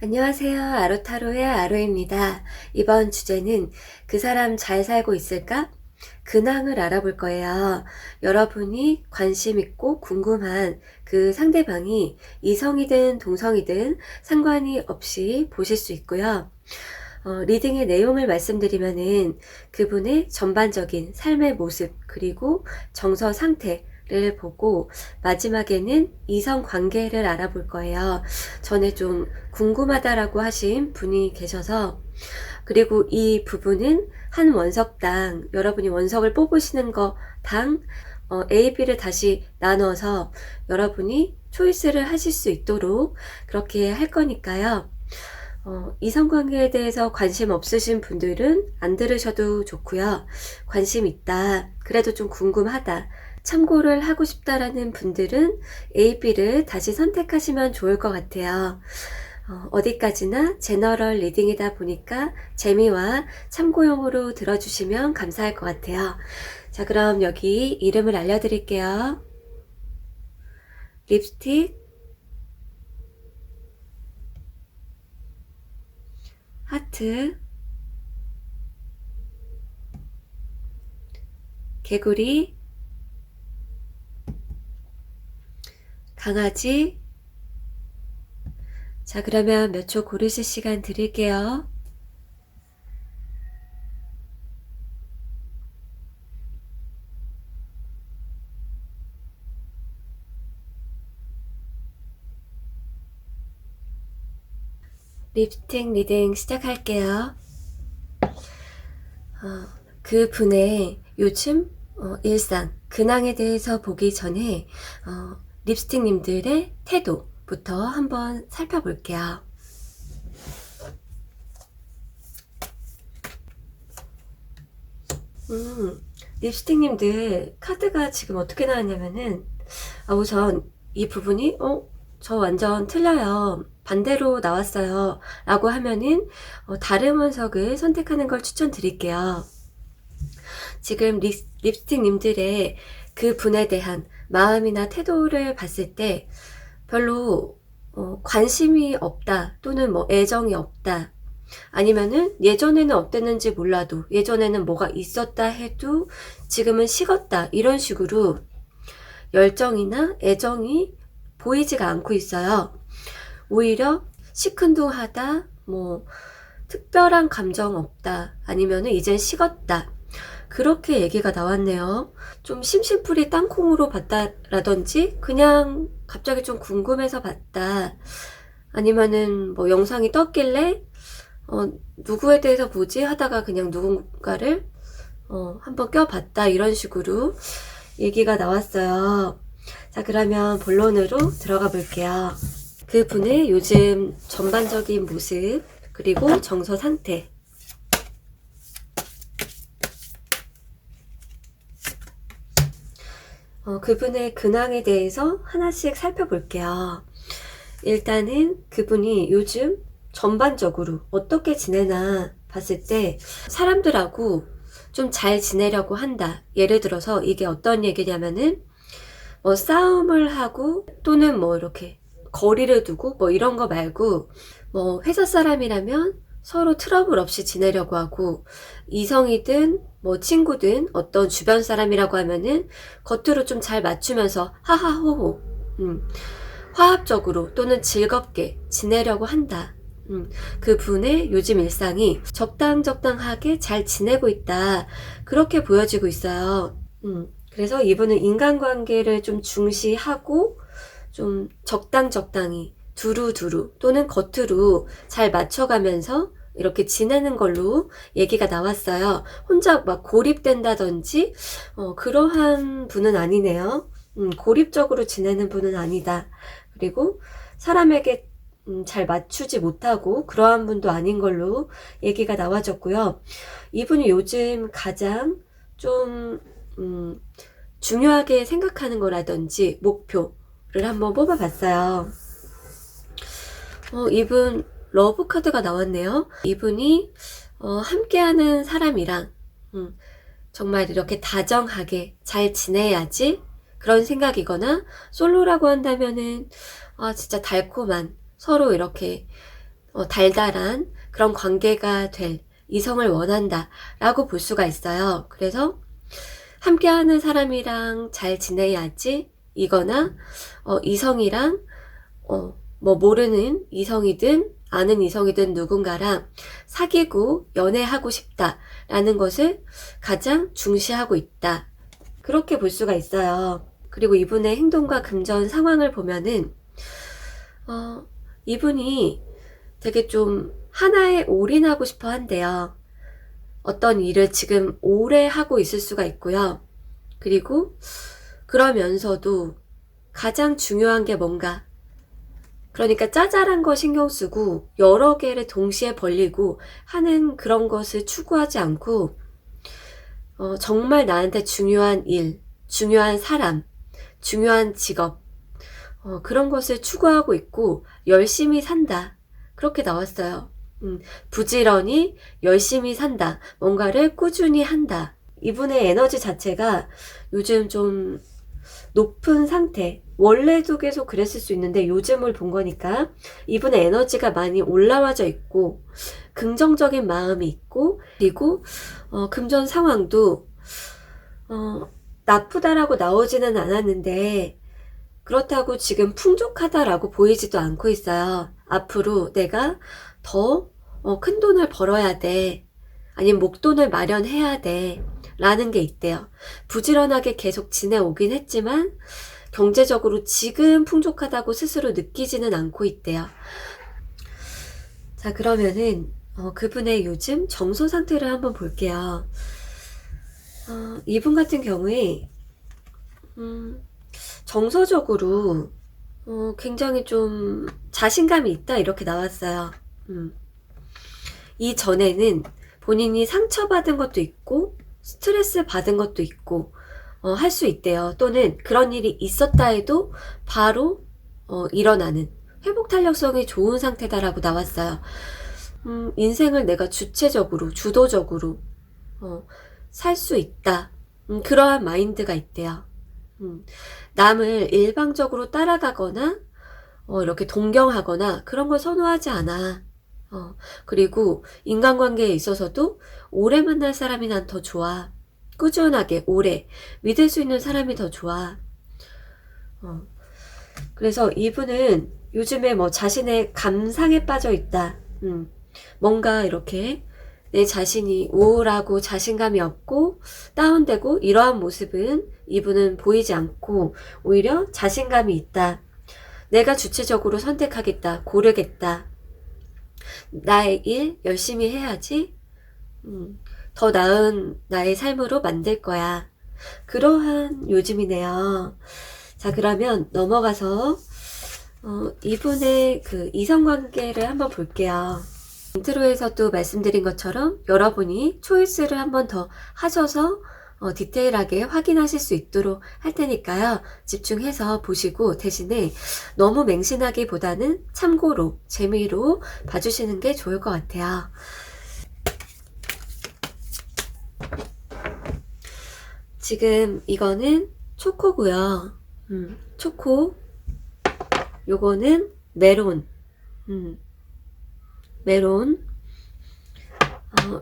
안녕하세요. 아로타로의 아로입니다. 이번 주제는 그 사람 잘 살고 있을까? 근황을 알아볼 거예요. 여러분이 관심 있고 궁금한 그 상대방이 이성이든 동성이든 상관이 없이 보실 수 있고요. 리딩의 내용을 말씀드리면은 그분의 전반적인 삶의 모습 그리고 정서 상태를 보고 마지막에는 이성 관계를 알아볼 거예요. 전에 좀 궁금하다라고 하신 분이 계셔서, 그리고 이 부분은 한 원석당 여러분이 원석을 뽑으시는 거당 A, B를 다시 나눠서 여러분이 초이스를 하실 수 있도록 그렇게 할 거니까요. 이성관계에 대해서 관심 없으신 분들은 안 들으셔도 좋고요. 관심 있다, 그래도 좀 궁금하다, 참고를 하고 싶다라는 분들은 A, B를 다시 선택하시면 좋을 것 같아요. 어디까지나 제너럴 리딩이다 보니까 재미와 참고용으로 들어주시면 감사할 것 같아요. 자, 그럼 여기 이름을 알려드릴게요. 립스틱, 하트, 개구리, 강아지. 자, 그러면 몇 초 고르실 시간 드릴게요. 립스틱 리딩 시작할게요. 그 분의 요즘 일상, 근황에 대해서 보기 전에 립스틱님들의 태도부터 한번 살펴볼게요. 립스틱님들 카드가 지금 어떻게 나왔냐면은, 우선 이 부분이 저 완전 틀려요, 반대로 나왔어요 라고 하면은 다른 원석을 선택하는 걸 추천드릴게요. 지금 립스틱님들의 그 분에 대한 마음이나 태도를 봤을 때 별로 관심이 없다, 또는 뭐 애정이 없다, 아니면은 예전에는 어땠는지 몰라도 예전에는 뭐가 있었다 해도 지금은 식었다, 이런 식으로 열정이나 애정이 보이지가 않고 있어요. 오히려 시큰둥하다, 뭐 특별한 감정 없다, 아니면은 이젠 식었다, 그렇게 얘기가 나왔네요. 좀 심심풀이 땅콩으로 봤다라든지, 그냥 갑자기 좀 궁금해서 봤다, 아니면은 뭐 영상이 떴길래 누구에 대해서 보지 하다가 그냥 누군가를 한번 껴봤다, 이런 식으로 얘기가 나왔어요. 자, 그러면 본론으로 들어가 볼게요. 그분의 요즘 전반적인 모습 그리고 정서 상태. 그분의 근황에 대해서 하나씩 살펴볼게요. 일단은 그분이 요즘 전반적으로 어떻게 지내나 봤을 때 사람들하고 좀 잘 지내려고 한다. 예를 들어서 이게 어떤 얘기냐면은 싸움을 하고, 또는 뭐 이렇게 거리를 두고 뭐 이런 거 말고, 뭐 회사 사람이라면 서로 트러블 없이 지내려고 하고, 이성이든 뭐 친구든 어떤 주변 사람이라고 하면은 겉으로 좀 잘 맞추면서 하하호호 화합적으로 또는 즐겁게 지내려고 한다. 그분의 요즘 일상이 적당하게 잘 지내고 있다, 그렇게 보여지고 있어요. 그래서 이분은 인간관계를 좀 중시하고 좀 적당히 두루두루 또는 겉으로 잘 맞춰가면서 이렇게 지내는 걸로 얘기가 나왔어요. 혼자 막 고립된다든지 그러한 분은 아니네요. 고립적으로 지내는 분은 아니다. 그리고 사람에게 잘 맞추지 못하고 그러한 분도 아닌 걸로 얘기가 나와졌고요. 이분이 요즘 가장 좀 중요하게 생각하는 거라든지 목표를 한번 뽑아봤어요. 이분 러브 카드가 나왔네요. 이분이 함께하는 사람이랑 정말 이렇게 다정하게 잘 지내야지, 그런 생각이거나, 솔로라고 한다면은 진짜 달콤한, 서로 이렇게 달달한 그런 관계가 될 이성을 원한다 라고 볼 수가 있어요. 그래서 함께하는 사람이랑 잘 지내야지 이거나 이성이랑 뭐 모르는 이성이든 아는 이성이든 누군가랑 사귀고 연애하고 싶다라는 것을 가장 중시하고 있다. 그렇게 볼 수가 있어요. 그리고 이분의 행동과 금전 상황을 보면은 이분이 되게 좀 하나에 올인하고 싶어 한대요. 어떤 일을 지금 오래 하고 있을 수가 있고요. 그리고 그러면서도 가장 중요한 게 뭔가, 그러니까 짜잘한 거 신경 쓰고 여러 개를 동시에 벌리고 하는 그런 것을 추구하지 않고 정말 나한테 중요한 일, 중요한 사람, 중요한 직업 그런 것을 추구하고 있고 열심히 산다. 그렇게 나왔어요. 부지런히 열심히 산다. 뭔가를 꾸준히 한다. 이분의 에너지 자체가 요즘 좀 높은 상태, 원래도 계속 그랬을 수 있는데 요즘을 본 거니까 이분의 에너지가 많이 올라와져 있고 긍정적인 마음이 있고, 그리고 금전 상황도 나쁘다라고 나오지는 않았는데 그렇다고 지금 풍족하다라고 보이지도 않고 있어요. 앞으로 내가 더 큰 돈을 벌어야 돼, 아니면 목돈을 마련해야 돼 라는 게 있대요. 부지런하게 계속 지내오긴 했지만 경제적으로 지금 풍족하다고 스스로 느끼지는 않고 있대요. 자, 그러면은 그분의 요즘 정서 상태를 한번 볼게요. 이분 같은 경우에 정서적으로 굉장히 좀 자신감이 있다 이렇게 나왔어요. 이전에는 본인이 상처받은 것도 있고 스트레스 받은 것도 있고 할 수 있대요. 또는 그런 일이 있었다 해도 바로 일어나는 회복 탄력성이 좋은 상태다라고 나왔어요. 인생을 내가 주체적으로 주도적으로 살 수 있다. 그러한 마인드가 있대요. 남을 일방적으로 따라가거나 이렇게 동경하거나 그런 걸 선호하지 않아. 그리고 인간관계에 있어서도 오래 만날 사람이 난 더 좋아. 꾸준하게 오래 믿을 수 있는 사람이 더 좋아. 그래서 이분은 요즘에 뭐 자신의 감상에 빠져 있다. 뭔가 이렇게 내 자신이 우울하고 자신감이 없고 다운되고 이러한 모습은 이분은 보이지 않고 오히려 자신감이 있다. 내가 주체적으로 선택하겠다. 고르겠다. 나의 일 열심히 해야지 더 나은 나의 삶으로 만들 거야. 그러한 요즘이네요. 자, 그러면 넘어가서 이분의 그 이성관계를 한번 볼게요. 인트로에서도 말씀드린 것처럼 여러분이 초이스를 한번 더 하셔서 디테일하게 확인하실 수 있도록 할 테니까요. 집중해서 보시고 대신에 너무 맹신하기보다는 참고로 재미로 봐주시는 게 좋을 것 같아요. 지금 이거는 초코고요. 초코. 요거는 메론. 메론.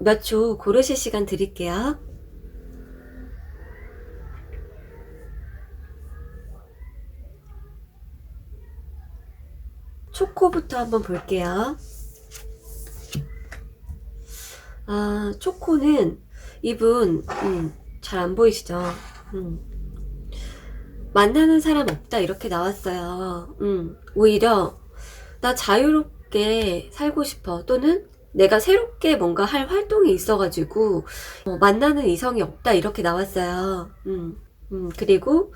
몇 초 고르실 시간 드릴게요. 초코부터 한번 볼게요. 초코는 이분 잘 안 보이시죠? 만나는 사람 없다 이렇게 나왔어요. 오히려 나 자유롭게 살고 싶어, 또는 내가 새롭게 뭔가 할 활동이 있어가지고 만나는 이성이 없다 이렇게 나왔어요. 그리고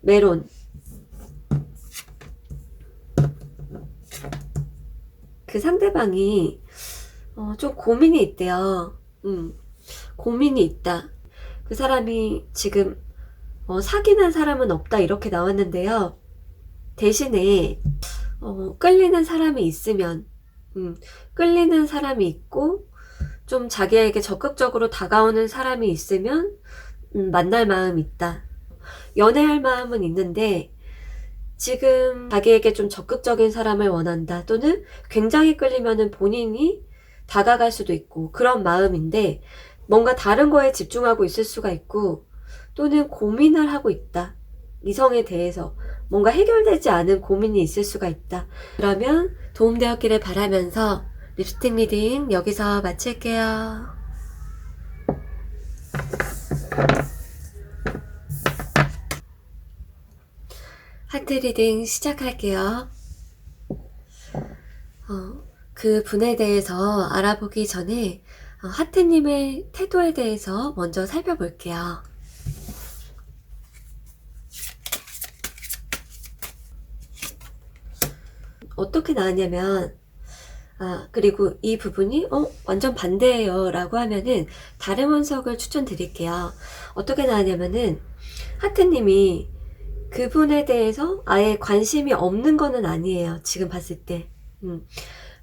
메론. 그 상대방이 좀 고민이 있대요. 고민이 있다. 그 사람이 지금 사귀는 사람은 없다 이렇게 나왔는데요. 대신에 끌리는 사람이 있으면, 끌리는 사람이 있고 좀 자기에게 적극적으로 다가오는 사람이 있으면 만날 마음이 있다. 연애할 마음은 있는데 지금 자기에게 좀 적극적인 사람을 원한다. 또는 굉장히 끌리면은 본인이 다가갈 수도 있고 그런 마음인데 뭔가 다른 거에 집중하고 있을 수가 있고 또는 고민을 하고 있다. 이성에 대해서 뭔가 해결되지 않은 고민이 있을 수가 있다. 그러면 도움되었기를 바라면서 립스틱 리딩 여기서 마칠게요. 하트 리딩 시작할게요. 그 분에 대해서 알아보기 전에 하트님의 태도에 대해서 먼저 살펴볼게요. 어떻게 나왔냐면 그리고 이 부분이 완전 반대예요 라고 하면은 다른 원석을 추천드릴게요. 어떻게 나왔냐면은 하트님이 그분에 대해서 아예 관심이 없는 거는 아니에요. 지금 봤을 때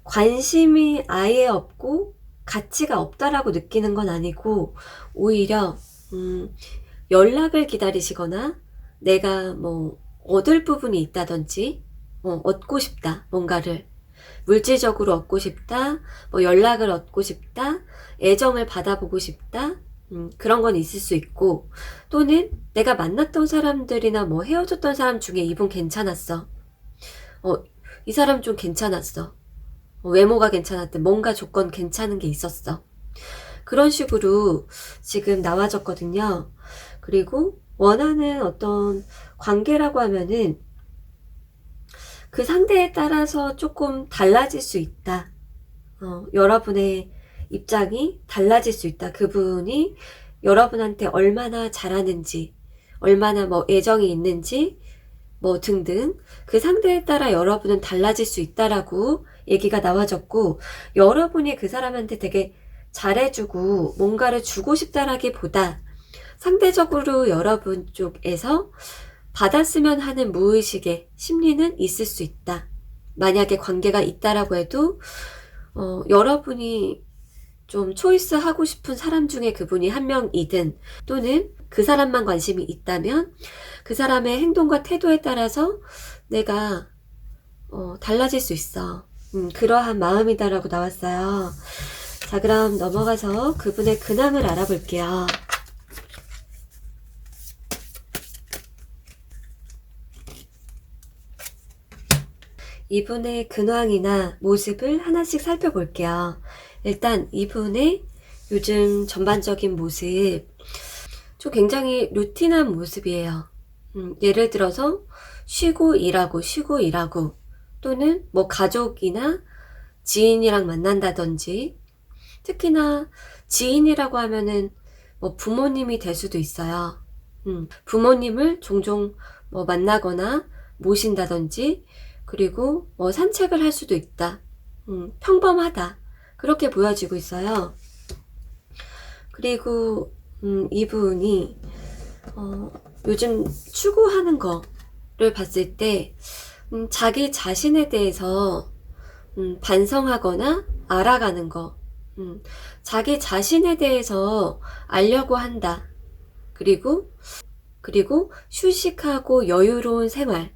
관심이 아예 없고 가치가 없다라고 느끼는 건 아니고 오히려 연락을 기다리시거나 내가 뭐 얻을 부분이 있다든지 얻고 싶다, 뭔가를 물질적으로 얻고 싶다, 뭐 연락을 얻고 싶다, 애정을 받아보고 싶다, 그런 건 있을 수 있고, 또는 내가 만났던 사람들이나 뭐 헤어졌던 사람 중에 이분 괜찮았어. 이 사람 좀 괜찮았어. 외모가 괜찮았대. 뭔가 조건 괜찮은 게 있었어. 그런 식으로 지금 나와졌거든요. 그리고 원하는 어떤 관계라고 하면은 그 상대에 따라서 조금 달라질 수 있다. 여러분의 입장이 달라질 수 있다. 그분이 여러분한테 얼마나 잘하는지, 얼마나 뭐 애정이 있는지, 뭐 등등 그 상대에 따라 여러분은 달라질 수 있다라고 얘기가 나와졌고, 여러분이 그 사람한테 되게 잘해주고 뭔가를 주고 싶다라기보다 상대적으로 여러분 쪽에서 받았으면 하는 무의식의 심리는 있을 수 있다. 만약에 관계가 있다라고 해도 여러분이 좀 초이스하고 싶은 사람 중에 그분이 한 명이든 또는 그 사람만 관심이 있다면 그 사람의 행동과 태도에 따라서 내가 달라질 수 있어. 그러한 마음이다라고 나왔어요. 자, 그럼 넘어가서 그분의 근황을 알아볼게요. 이분의 근황이나 모습을 하나씩 살펴볼게요. 일단 이분의 요즘 전반적인 모습, 좀 굉장히 루틴한 모습이에요. 예를 들어서 쉬고 일하고 또는 뭐 가족이나 지인이랑 만난다든지, 특히나 지인이라고 하면은 뭐 부모님이 될 수도 있어요. 부모님을 종종 뭐 만나거나 모신다든지, 그리고 뭐 산책을 할 수도 있다. 평범하다. 그렇게 보여지고 있어요. 그리고 이분이 요즘 추구하는 거를 봤을 때 자기 자신에 대해서 반성하거나 알아가는 거, 자기 자신에 대해서 알려고 한다. 그리고 휴식하고 여유로운 생활,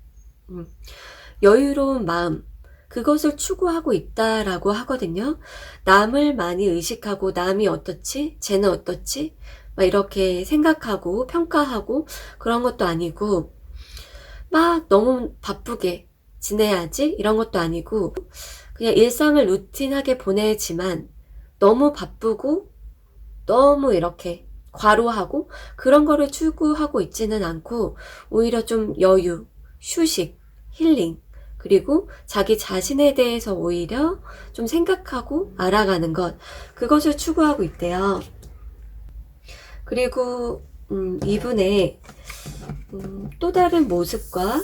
여유로운 마음, 그것을 추구하고 있다라고 하거든요. 남을 많이 의식하고 남이 어떻지? 쟤는 어떻지? 막 이렇게 생각하고 평가하고 그런 것도 아니고 막 너무 바쁘게 지내야지 이런 것도 아니고 그냥 일상을 루틴하게 보내지만 너무 바쁘고 너무 이렇게 과로하고 그런 거를 추구하고 있지는 않고 오히려 좀 여유, 휴식, 힐링, 그리고 자기 자신에 대해서 오히려 좀 생각하고 알아가는 것, 그것을 추구하고 있대요. 그리고 이분의 또 다른 모습과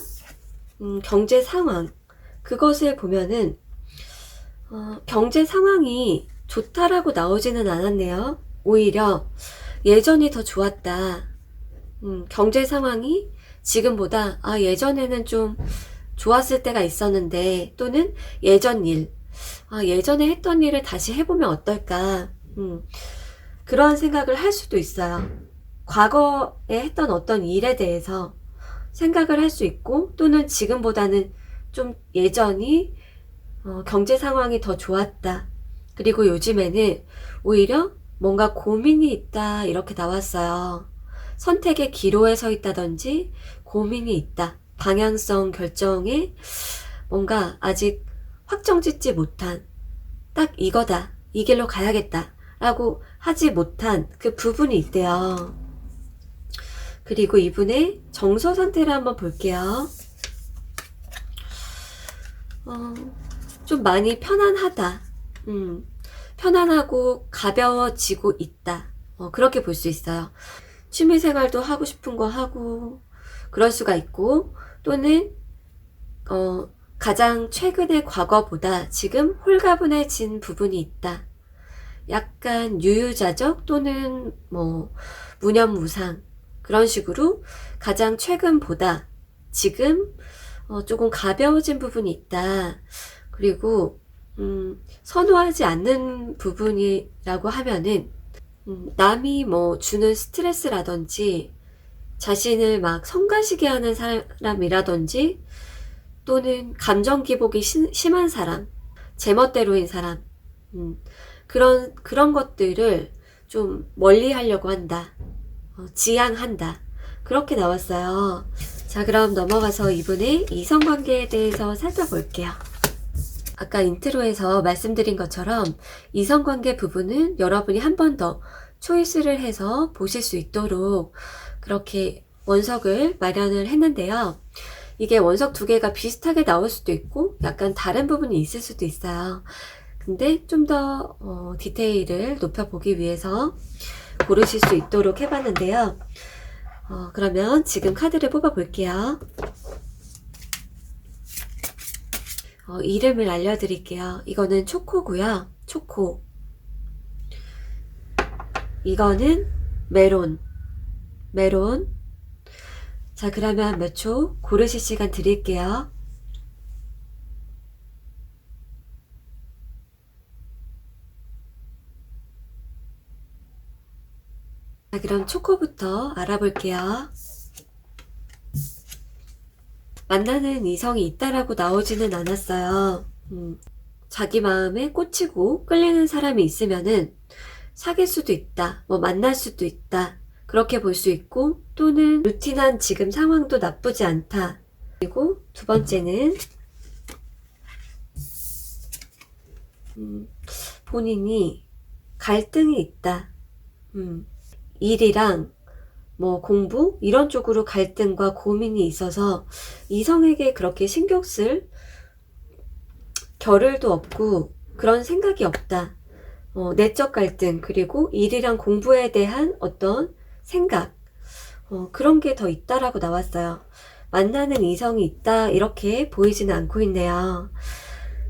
경제 상황, 그것을 보면은 경제 상황이 좋다라고 나오지는 않았네요. 오히려 예전이 더 좋았다. 경제 상황이 지금보다 예전에는 좀 좋았을 때가 있었는데, 또는 예전 일, 예전에 했던 일을 다시 해보면 어떨까, 그런 생각을 할 수도 있어요. 과거에 했던 어떤 일에 대해서 생각을 할 수 있고, 또는 지금보다는 좀 예전이 경제 상황이 더 좋았다. 그리고 요즘에는 오히려 뭔가 고민이 있다 이렇게 나왔어요. 선택의 기로에 서 있다든지 고민이 있다. 방향성 결정에 뭔가 아직 확정짓지 못한 딱 이거다. 이 길로 가야겠다. 라고 하지 못한 그 부분이 있대요. 그리고 이분의 정서 상태를 한번 볼게요. 좀 많이 편안하다. 편안하고 가벼워지고 있다. 그렇게 볼 수 있어요. 취미생활도 하고 싶은 거 하고 그럴 수가 있고, 또는 가장 최근의 과거보다 지금 홀가분해진 부분이 있다. 약간 유유자적 또는 뭐 무념무상 그런 식으로 가장 최근보다 지금 조금 가벼워진 부분이 있다. 그리고 선호하지 않는 부분이라고 하면은 남이 뭐 주는 스트레스라든지 자신을 막 성가시게 하는 사람이라든지, 또는 감정 기복이 심한 사람, 제멋대로인 사람, 그런 것들을 좀 멀리 하려고 한다. 지양한다. 그렇게 나왔어요. 자, 그럼 넘어가서 이분의 이성관계에 대해서 살펴볼게요. 아까 인트로에서 말씀드린 것처럼 이성관계 부분은 여러분이 한 번 더 초이스를 해서 보실 수 있도록 그렇게 원석을 마련을 했는데요. 이게 원석 두 개가 비슷하게 나올 수도 있고 약간 다른 부분이 있을 수도 있어요. 근데 좀 더 디테일을 높여보기 위해서 고르실 수 있도록 해봤는데요. 그러면 지금 카드를 뽑아 볼게요. 이름을 알려드릴게요. 이거는 초코고요. 초코. 이거는 메론. 메론. 자, 그러면 몇 초 고르실 시간 드릴게요. 자, 그럼 초코부터 알아볼게요. 만나는 이성이 있다라고 나오지는 않았어요. 자기 마음에 꽂히고 끌리는 사람이 있으면은 사귈 수도 있다, 뭐 만날 수도 있다, 그렇게 볼 수 있고, 또는 루틴한 지금 상황도 나쁘지 않다. 그리고 두 번째는 본인이 갈등이 있다. 일이랑 뭐 공부 이런 쪽으로 갈등과 고민이 있어서 이성에게 그렇게 신경 쓸 겨를도 없고 그런 생각이 없다. 내적 갈등, 그리고 일이랑 공부에 대한 어떤 생각, 그런 게 더 있다라고 나왔어요. 만나는 이성이 있다 이렇게 보이지는 않고 있네요.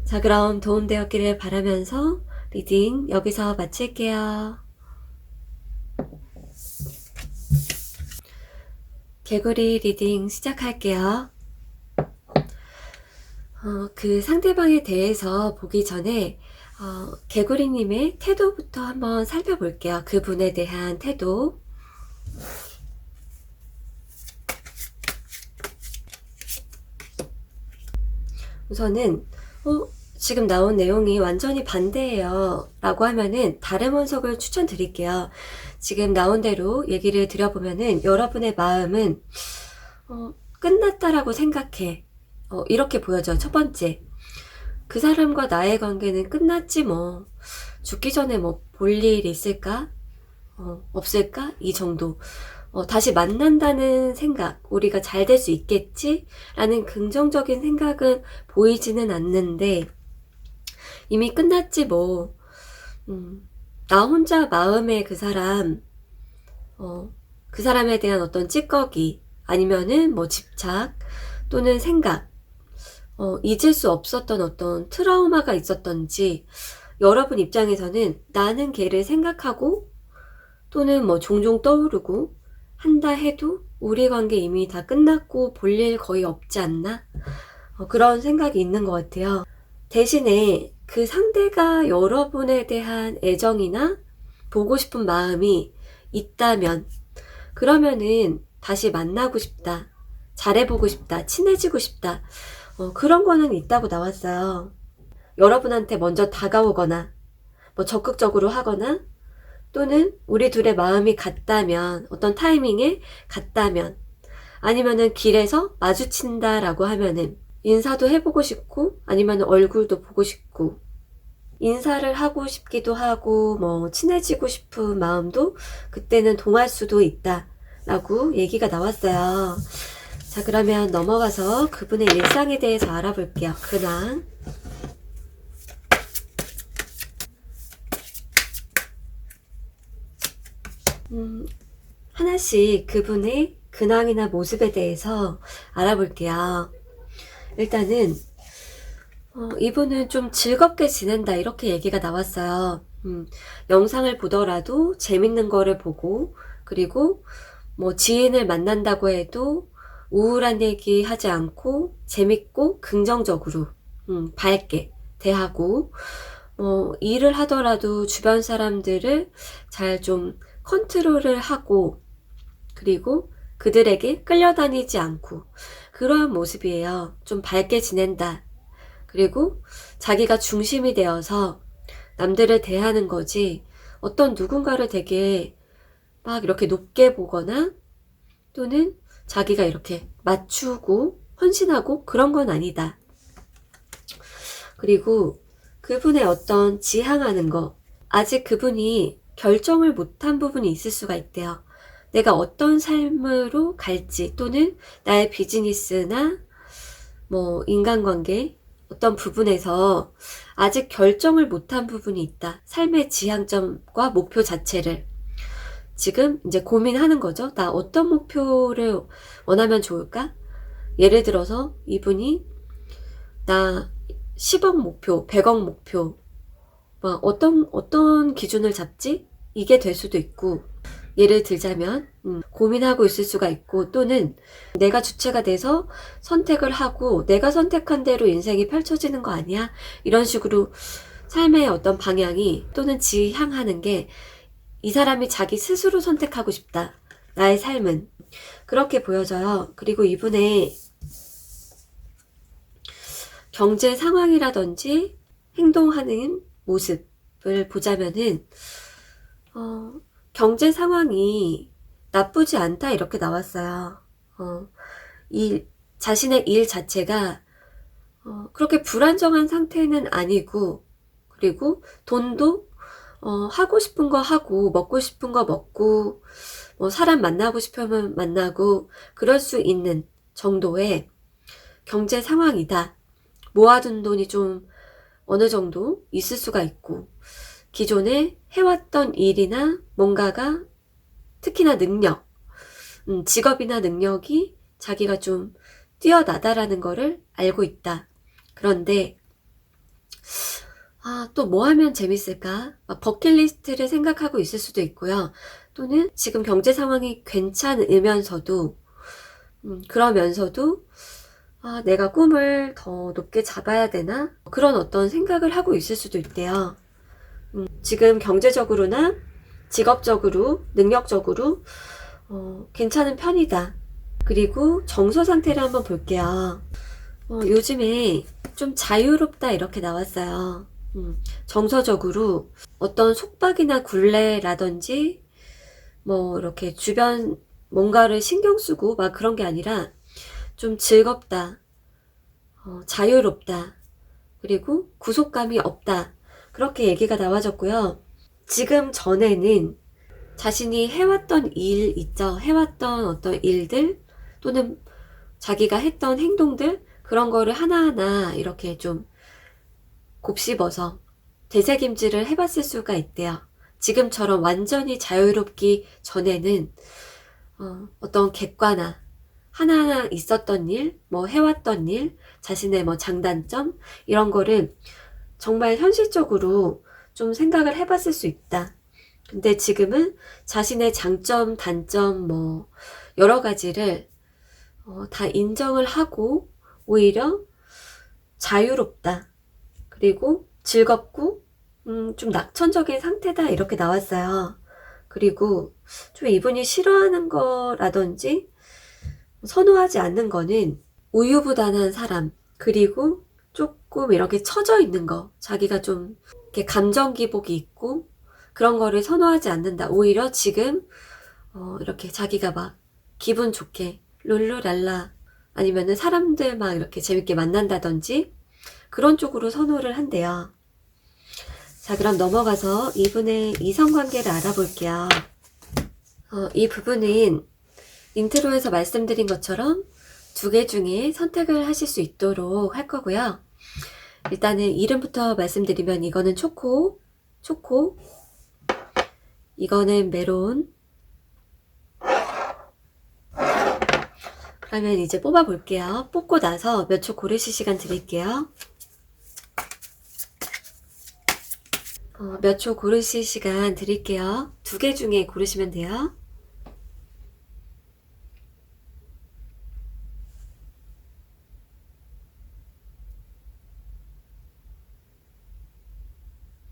자, 그럼 도움되었기를 바라면서 리딩 여기서 마칠게요. 개구리 리딩 시작할게요. 그 상대방에 대해서 보기 전에 개구리님의 태도부터 한번 살펴볼게요. 그분에 대한 태도. 우선은 지금 나온 내용이 완전히 반대예요 라고 하면은 다른 원석을 추천드릴게요. 지금 나온 대로 얘기를 드려보면은 여러분의 마음은 끝났다라고 생각해. 이렇게 보여져요. 첫 번째, 그 사람과 나의 관계는 끝났지 뭐, 죽기 전에 뭐 볼 일 있을까? 없을까? 이 정도. 다시 만난다는 생각, 우리가 잘 될 수 있겠지? 라는 긍정적인 생각은 보이지는 않는데, 이미 끝났지 뭐, 나 혼자 마음에 그 사람에 대한 어떤 찌꺼기, 아니면은 뭐 집착, 또는 생각, 잊을 수 없었던 어떤 트라우마가 있었던지, 여러분 입장에서는 나는 걔를 생각하고, 또는 뭐 종종 떠오르고 한다 해도 우리 관계 이미 다 끝났고 볼 일 거의 없지 않나? 그런 생각이 있는 것 같아요. 대신에 그 상대가 여러분에 대한 애정이나 보고 싶은 마음이 있다면, 그러면은 다시 만나고 싶다, 잘해보고 싶다, 친해지고 싶다, 그런 거는 있다고 나왔어요. 여러분한테 먼저 다가오거나 뭐 적극적으로 하거나 또는 우리 둘의 마음이 같다면, 어떤 타이밍에 같다면, 아니면은 길에서 마주친다라고 하면은 인사도 해보고 싶고 아니면 얼굴도 보고 싶고 인사를 하고 싶기도 하고 뭐 친해지고 싶은 마음도 그때는 동할 수도 있다 라고 얘기가 나왔어요. 자, 그러면 넘어가서 그분의 일상에 대해서 알아볼게요. 근황. 하나씩 그분의 근황이나 모습에 대해서 알아볼게요. 일단은 이분은 좀 즐겁게 지낸다 이렇게 얘기가 나왔어요. 영상을 보더라도 재밌는 거를 보고, 그리고 뭐 지인을 만난다고 해도 우울한 얘기 하지 않고 재밌고 긍정적으로 밝게 대하고, 일을 하더라도 주변 사람들을 잘 좀 컨트롤을 하고, 그리고 그들에게 끌려다니지 않고, 그러한 모습이에요. 좀 밝게 지낸다. 그리고 자기가 중심이 되어서 남들을 대하는 거지, 어떤 누군가를 되게 막 이렇게 높게 보거나 또는 자기가 이렇게 맞추고 헌신하고 그런 건 아니다. 그리고 그분의 어떤 지향하는 거, 아직 그분이 결정을 못한 부분이 있을 수가 있대요. 내가 어떤 삶으로 갈지, 또는 나의 비즈니스나 뭐 인간관계 어떤 부분에서 아직 결정을 못한 부분이 있다. 삶의 지향점과 목표 자체를 지금 이제 고민하는 거죠. 나 어떤 목표를 원하면 좋을까? 예를 들어서 이분이 나 10억 목표, 100억 목표, 뭐 어떤 기준을 잡지? 이게 될 수도 있고, 예를 들자면 고민하고 있을 수가 있고, 또는 내가 주체가 돼서 선택을 하고 내가 선택한 대로 인생이 펼쳐지는 거 아니야? 이런 식으로 삶의 어떤 방향이 또는 지향하는 게 이 사람이 자기 스스로 선택하고 싶다. 나의 삶은. 그렇게 보여져요. 그리고 이분의 경제 상황이라든지 행동하는 모습을 보자면은 경제 상황이 나쁘지 않다 이렇게 나왔어요. 자신의 일 자체가 그렇게 불안정한 상태는 아니고, 그리고 돈도 하고 싶은 거 하고 먹고 싶은 거 먹고 뭐 사람 만나고 싶으면 만나고 그럴 수 있는 정도의 경제 상황이다. 모아둔 돈이 좀 어느 정도 있을 수가 있고, 기존에 해왔던 일이나 뭔가가, 특히나 능력, 직업이나 능력이 자기가 좀 뛰어나다라는 거를 알고 있다. 그런데 또 뭐 하면 재밌을까? 막 버킷리스트를 생각하고 있을 수도 있고요. 또는 지금 경제 상황이 괜찮으면서도 그러면서도 내가 꿈을 더 높게 잡아야 되나? 그런 어떤 생각을 하고 있을 수도 있대요. 지금 경제적으로나 직업적으로, 능력적으로 괜찮은 편이다. 그리고 정서 상태를 한번 볼게요. 요즘에 좀 자유롭다 이렇게 나왔어요. 정서적으로 어떤 속박이나 굴레라든지 뭐 이렇게 주변 뭔가를 신경 쓰고 막 그런 게 아니라 좀 즐겁다, 자유롭다, 그리고 구속감이 없다. 그렇게 얘기가 나와졌고요. 지금 전에는 자신이 해왔던 일 있죠. 해왔던 어떤 일들 또는 자기가 했던 행동들, 그런 거를 하나하나 이렇게 좀 곱씹어서 되새김질을 해봤을 수가 있대요. 지금처럼 완전히 자유롭기 전에는 어떤 객관화, 하나하나 있었던 일, 뭐 해왔던 일, 자신의 뭐 장단점, 이런 거를 정말 현실적으로 좀 생각을 해봤을 수 있다. 근데 지금은 자신의 장점, 단점, 뭐 여러 가지를 다 인정을 하고 오히려 자유롭다. 그리고 즐겁고 좀 낙천적인 상태다 이렇게 나왔어요. 그리고 좀 이분이 싫어하는 거라든지 선호하지 않는 거는 우유부단한 사람, 그리고 조금 이렇게 처져 있는 거, 자기가 좀 이렇게 감정 기복이 있고 그런 거를 선호하지 않는다. 오히려 지금 이렇게 자기가 막 기분 좋게 룰루랄라 아니면은 사람들 막 이렇게 재밌게 만난다든지 그런 쪽으로 선호를 한대요. 자, 그럼 넘어가서 이분의 이성관계를 알아볼게요. 이 부분은 인트로에서 말씀드린 것처럼 두 개 중에 선택을 하실 수 있도록 할 거고요. 일단은 이름부터 말씀드리면 이거는 초코, 이거는 메론. 그러면 이제 뽑아 볼게요. 뽑고 나서 몇 초 고르실 시간 드릴게요. 몇 초 고르실 시간 드릴게요. 두 개 중에 고르시면 돼요.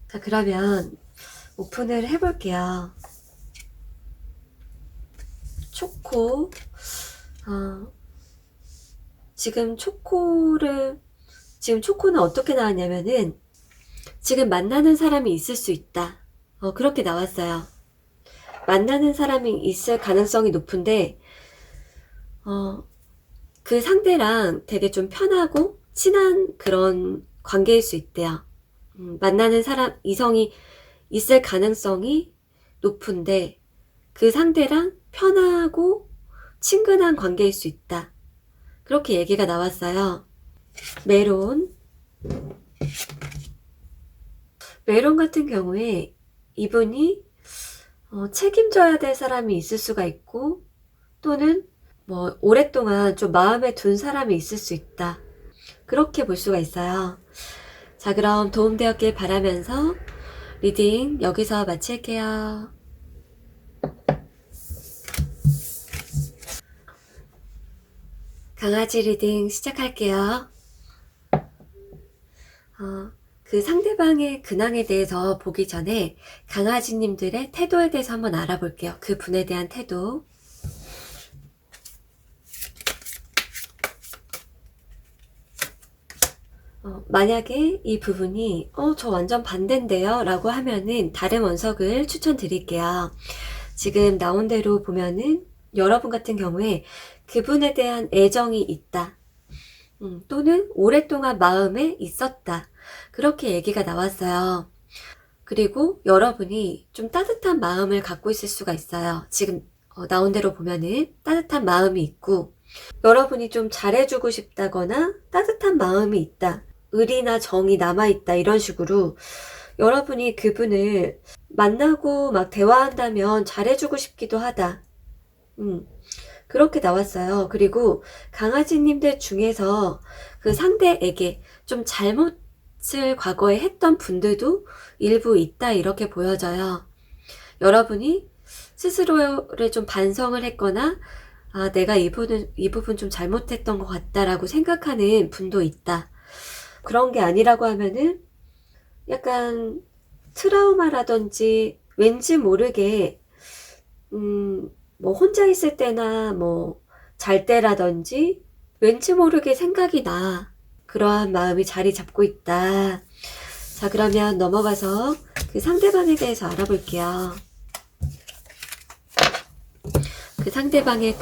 자, 그러면 오픈을 해볼게요. 초코. 지금 초코는 어떻게 나왔냐면은 지금 만나는 사람이 있을 수 있다. 그렇게 나왔어요. 만나는 사람이 있을 가능성이 높은데 그 상대랑 되게 좀 편하고 친한 그런 관계일 수 있대요. 만나는 사람, 이성이 있을 가능성이 높은데 그 상대랑 편하고 친근한 관계일 수 있다. 그렇게 얘기가 나왔어요. 메론 같은 경우에 이분이 책임져야 될 사람이 있을 수가 있고 또는 뭐 오랫동안 좀 마음에 둔 사람이 있을 수 있다. 그렇게 볼 수가 있어요. 자, 그럼 도움되었길 바라면서 리딩 여기서 마칠게요. 강아지 리딩 시작할게요. 그 상대방의 근황에 대해서 보기 전에 강아지님들의 태도에 대해서 한번 알아볼게요. 그 분에 대한 태도. 만약에 이 부분이 저 완전 반대인데요 라고 하면은 다른 원석을 추천드릴게요. 지금 나온 대로 보면은 여러분 같은 경우에 그분에 대한 애정이 있다. 또는 오랫동안 마음에 있었다. 그렇게 얘기가 나왔어요. 그리고 여러분이 좀 따뜻한 마음을 갖고 있을 수가 있어요. 지금 나온 대로 보면은 따뜻한 마음이 있고 여러분이 좀 잘해주고 싶다거나 따뜻한 마음이 있다. 의리나 정이 남아있다. 이런 식으로 여러분이 그분을 만나고 막 대화한다면 잘해주고 싶기도 하다. 그렇게 나왔어요. 그리고 강아지님들 중에서 그 상대에게 좀 잘못을 과거에 했던 분들도 일부 있다. 이렇게 보여져요. 여러분이 스스로를 좀 반성을 했거나 내가 이 부분 좀 잘못했던 것 같다라고 생각하는 분도 있다. 그런 게 아니라고 하면은 약간 트라우마라든지 왠지 모르게 뭐 혼자 있을 때나 뭐 잘 때라든지 왠지 모르게 생각이 나. 그러한 마음이 자리 잡고 있다. 자, 그러면 넘어가서 그 상대방에 대해서 알아볼게요. 그 상대방의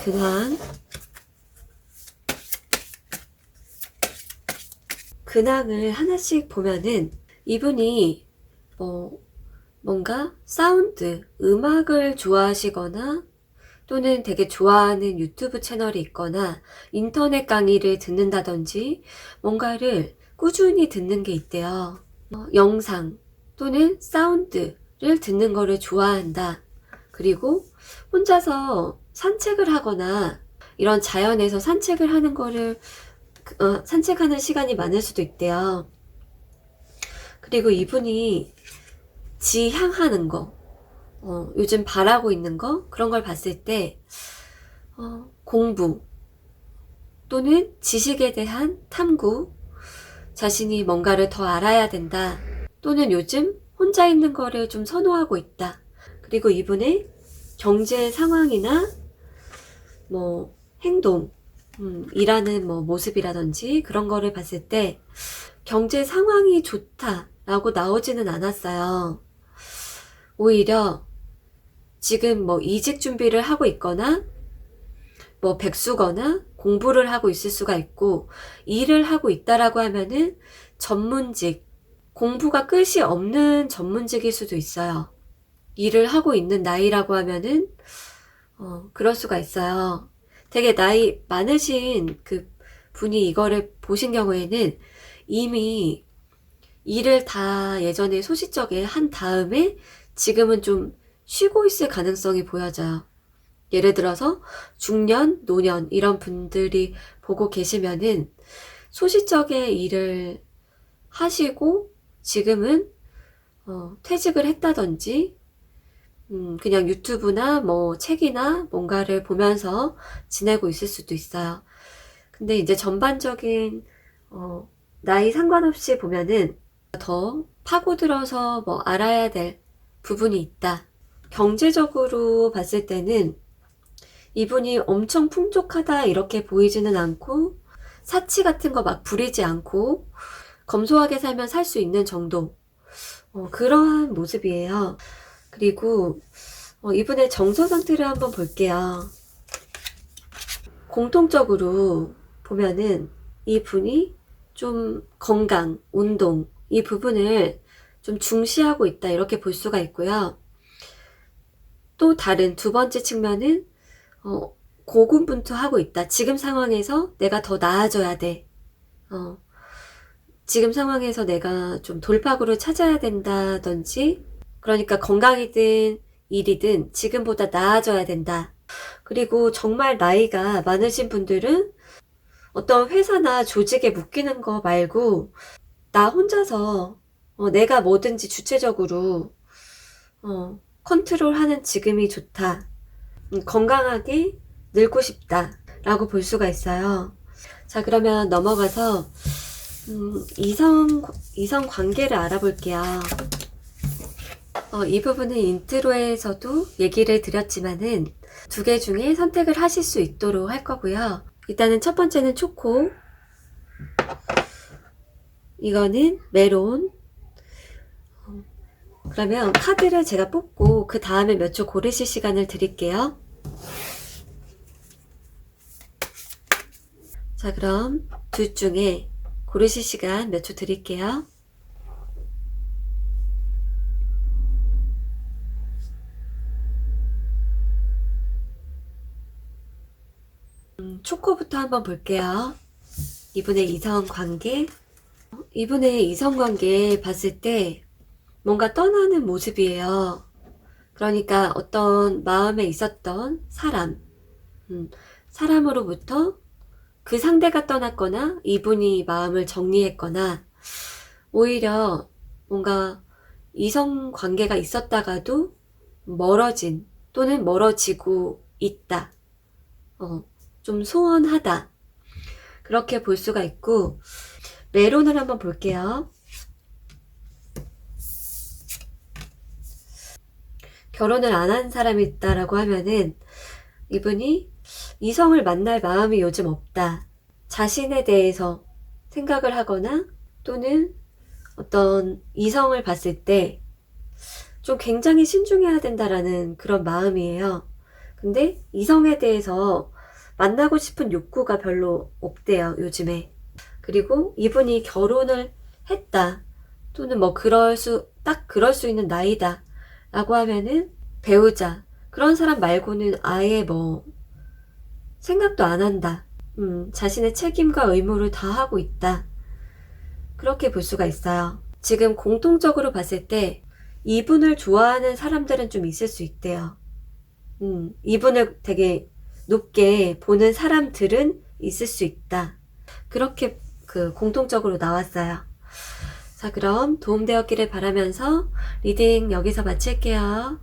근황을 하나씩 보면은 이분이 뭔가 사운드, 음악을 좋아하시거나 또는 되게 좋아하는 유튜브 채널이 있거나 인터넷 강의를 듣는다든지 뭔가를 꾸준히 듣는 게 있대요. 영상 또는 사운드를 듣는 거를 좋아한다. 그리고 혼자서 산책을 하거나 이런 자연에서 산책을 하는 거를 산책하는 시간이 많을 수도 있대요. 그리고 이분이 지향하는 거, 요즘 바라고 있는 거, 그런 걸 봤을 때 공부 또는 지식에 대한 탐구, 자신이 뭔가를 더 알아야 된다. 또는 요즘 혼자 있는 거를 좀 선호하고 있다. 그리고 이분의 경제 상황이나 뭐 행동, 일하는 뭐 모습이라든지 그런 거를 봤을 때 경제 상황이 좋다라고 나오지는 않았어요. 오히려 지금 뭐 이직 준비를 하고 있거나 뭐 백수거나 공부를 하고 있을 수가 있고, 일을 하고 있다라고 하면은 전문직, 공부가 끝이 없는 전문직일 수도 있어요. 일을 하고 있는 나이라고 하면은 그럴 수가 있어요. 되게 나이 많으신 그 분이 이거를 보신 경우에는 이미 일을 다 예전에 소시적에 한 다음에 지금은 좀 쉬고 있을 가능성이 보여져요. 예를 들어서 중년, 노년 이런 분들이 보고 계시면은 소시적에 일을 하시고 지금은 퇴직을 했다든지 그냥 유튜브나 뭐 책이나 뭔가를 보면서 지내고 있을 수도 있어요. 근데 이제 전반적인 나이 상관없이 보면은 더 파고들어서 뭐 알아야 될 부분이 있다. 경제적으로 봤을 때는 이분이 엄청 풍족하다 이렇게 보이지는 않고, 사치 같은 거 막 부리지 않고 검소하게 살면 살 수 있는 정도, 그러한 모습이에요. 그리고 이분의 정서 상태를 한번 볼게요. 공통적으로 보면은 이분이 좀 건강, 운동 이 부분을 좀 중시하고 있다 이렇게 볼 수가 있고요. 또 다른 두 번째 측면은 고군분투하고 있다. 지금 상황에서 내가 더 나아져야 돼. 지금 상황에서 내가 좀 돌파구를 찾아야 된다든지, 그러니까 건강이든 일이든 지금보다 나아져야 된다. 그리고 정말 나이가 많으신 분들은 어떤 회사나 조직에 묶이는 거 말고 나 혼자서 내가 뭐든지 주체적으로 컨트롤하는 지금이 좋다. 건강하게 늙고 싶다 라고 볼 수가 있어요. 자, 그러면 넘어가서 이성 관계를 알아볼게요. 이 부분은 인트로에서도 얘기를 드렸지만은 두 개 중에 선택을 하실 수 있도록 할 거고요. 일단은 첫 번째는 초코, 이거는 메론. 그러면 카드를 제가 뽑고 그 다음에 몇 초 고르실 시간을 드릴게요. 자, 그럼 둘 중에 고르실 시간 몇 초 드릴게요. 초코부터 한번 볼게요. 이분의 이성관계. 이분의 이성관계 봤을 때 뭔가 떠나는 모습이에요. 그러니까 어떤 마음에 있었던 사람, 사람으로부터 그 상대가 떠났거나 이분이 마음을 정리했거나, 오히려 뭔가 이성관계가 있었다가도 멀어진 또는 멀어지고 있다. 좀 소원하다. 그렇게 볼 수가 있고, 메론을 한번 볼게요. 결혼을 안 한 사람이 있다라고 하면은 이분이 이성을 만날 마음이 요즘 없다. 자신에 대해서 생각을 하거나 또는 어떤 이성을 봤을 때 좀 굉장히 신중해야 된다라는 그런 마음이에요. 근데 이성에 대해서 만나고 싶은 욕구가 별로 없대요, 요즘에. 그리고 이분이 결혼을 했다 또는 뭐 딱 그럴 수 있는 나이다 라고 하면은 배우자, 그런 사람 말고는 아예 뭐 생각도 안 한다. 자신의 책임과 의무를 다 하고 있다. 그렇게 볼 수가 있어요. 지금 공통적으로 봤을 때 이분을 좋아하는 사람들은 좀 있을 수 있대요. 이분을 되게 높게 보는 사람들은 있을 수 있다. 그렇게 공통적으로 나왔어요. 자, 그럼 도움되었기를 바라면서 리딩 여기서 마칠게요.